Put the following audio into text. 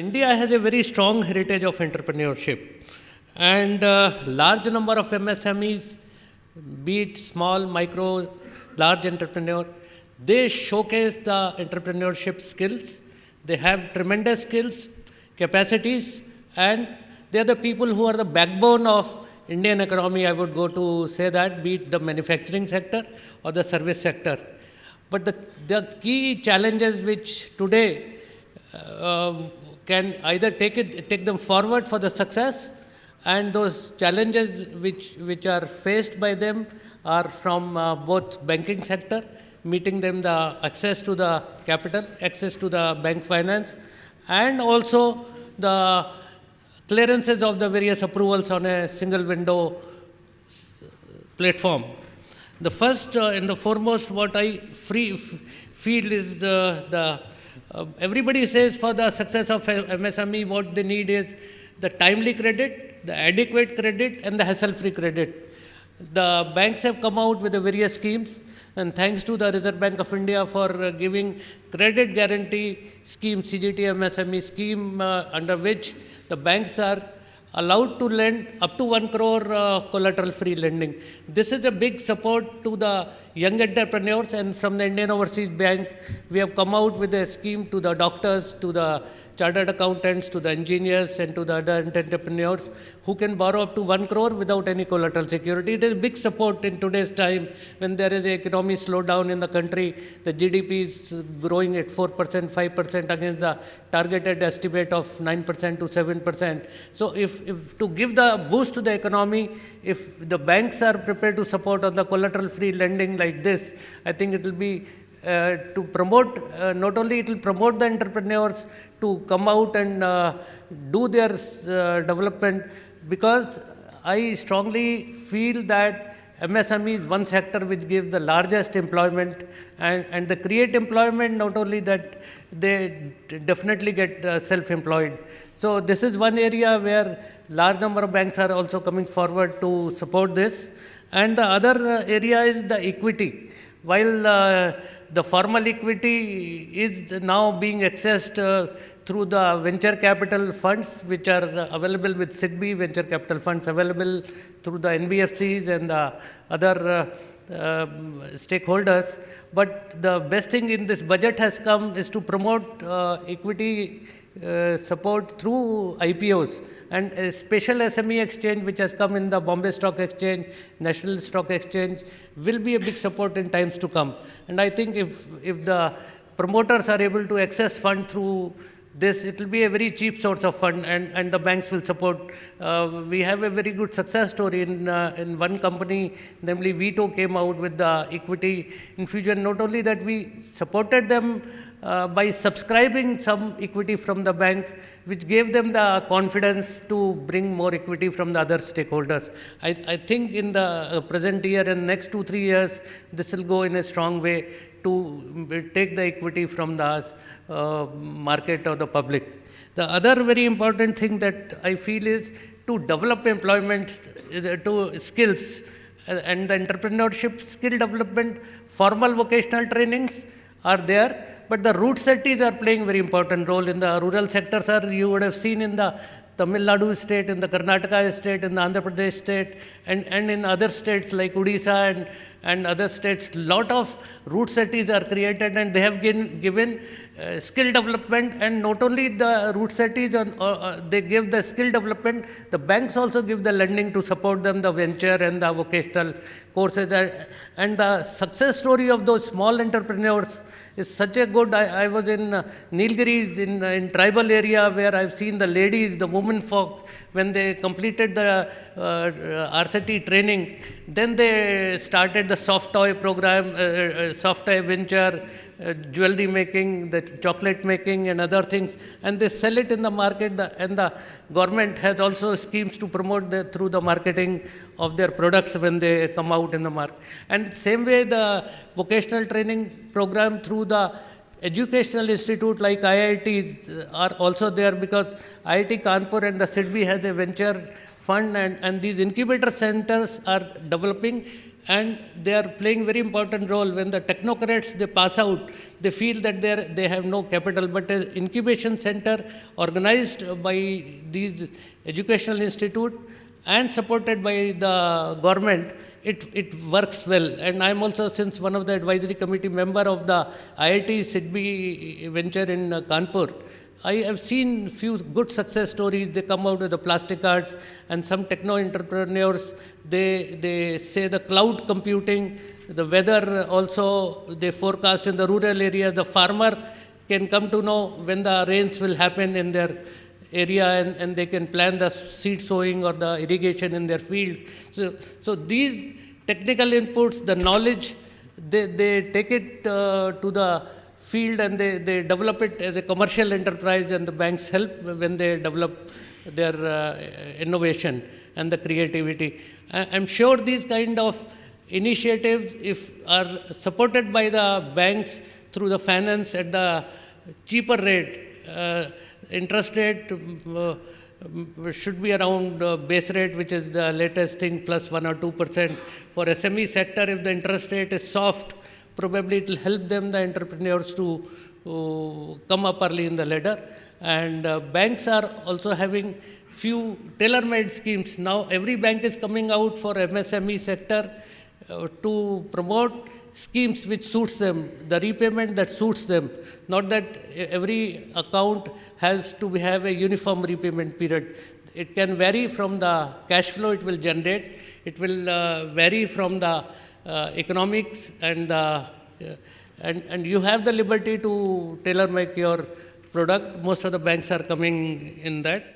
India has a very strong heritage of entrepreneurship, and large number of MSMEs, be it small, micro, large entrepreneur, they showcase the entrepreneurship skills. They have tremendous skills, capacities, and they are the people who are the backbone of Indian economy. I would go to say that, be it the manufacturing sector or the service sector. But the key challenges which today can either take them forward for the success, and those challenges which are faced by them are from both banking sector, meeting them the access to the capital, access to the bank finance, and also the clearances of the various approvals on a single window platform. The first and the foremost what I feel is everybody says for the success of MSME what they need is the timely credit, the adequate credit, and the hassle-free credit. The banks have come out with the various schemes, and thanks to the Reserve Bank of India for giving credit guarantee scheme, CGT MSME scheme, under which the banks are allowed to lend up to 1 crore collateral-free lending. This is a big support to the young entrepreneurs, and from the Indian Overseas Bank, we have come out with a scheme to the doctors, to the chartered accountants, to the engineers, and to the other entrepreneurs who can borrow up to 1 crore without any collateral security. It is big support in today's time when there is an economic slowdown in the country. The GDP is growing at 4%, 5% against the targeted estimate of 9% to 7%. So if to give the boost to the economy, if the banks are prepared to support on the collateral-free lending like this, I think it will be to promote, not only it will promote the entrepreneurs to come out and do their development, because I strongly feel that MSME is one sector which gives the largest employment, and they create employment, not only that they definitely get self-employed. So this is one area where large number of banks are also coming forward to support this. And the other area is the equity. While the formal equity is now being accessed through the venture capital funds, which are available with SIDBI, venture capital funds available through the NBFCs and the other stakeholders. But the best thing in this budget has come is to promote equity support through IPOs, and a special SME exchange which has come in the Bombay Stock Exchange, National Stock Exchange, will be a big support in times to come. And I think if the promoters are able to access fund through this, it will be a very cheap source of fund, and the banks will support. We have a very good success story in one company, namely Vito came out with the equity infusion. Not only that, we supported them by subscribing some equity from the bank, which gave them the confidence to bring more equity from the other stakeholders. I think in the present year and next 2-3 years, this will go in a strong way to take the equity from the market or the public. The other very important thing that I feel is to develop employment to skills, and the entrepreneurship skill development, formal vocational trainings are there, but the root cities are playing very important role in the rural sector. Sir, you would have seen in the Tamil Nadu state, in the Karnataka state, in the Andhra Pradesh state, and in other states like Odisha and other states, lot of root cities are created, and they have given skill development. And not only the root cities, they give the skill development, the banks also give the lending to support them, the venture and the vocational courses. And the success story of those small entrepreneurs is such a good. I was in Nilgiris, in tribal area, where I've seen the ladies, the women folk, when they completed the RCT training, then they started the soft toy program, soft toy venture, jewelry making, the chocolate making and other things, and they sell it in the market, and the government has also schemes to promote through the marketing of their products when they come out in the market. And same way, the vocational training program through the educational institute like IITs are also there, because IIT Kanpur and the SIDBI has a venture fund, and these incubator centers are developing, and they are playing very important role. When the technocrats, they pass out, they feel that they have no capital, but as incubation center organized by these educational institute and supported by the government, it works well. And I am also, since one of the advisory committee member of the IIT SIDBI venture in Kanpur, I have seen few good success stories. They come out with the plastic arts, and some techno entrepreneurs, they say the cloud computing, the weather also, they forecast in the rural areas. The farmer can come to know when the rains will happen in their area, and they can plan the seed sowing or the irrigation in their field. So these technical inputs, the knowledge, they take it to the field, and they develop it as a commercial enterprise, and the banks help when they develop their innovation and the creativity. I'm sure these kind of initiatives, if are supported by the banks through the finance at the cheaper rate, interest rate should be around base rate, which is the latest thing, plus 1 or 2%. For SME sector, if the interest rate is soft, probably it will help them, the entrepreneurs, to come up early in the ladder. And banks are also having few tailor-made schemes. Now every bank is coming out for MSME sector to promote schemes which suits them, the repayment that suits them. Not that every account has to have a uniform repayment period. It can vary from the cash flow it will generate. It will vary from the economics, and you have the liberty to tailor make your product. Most of the banks are coming in that.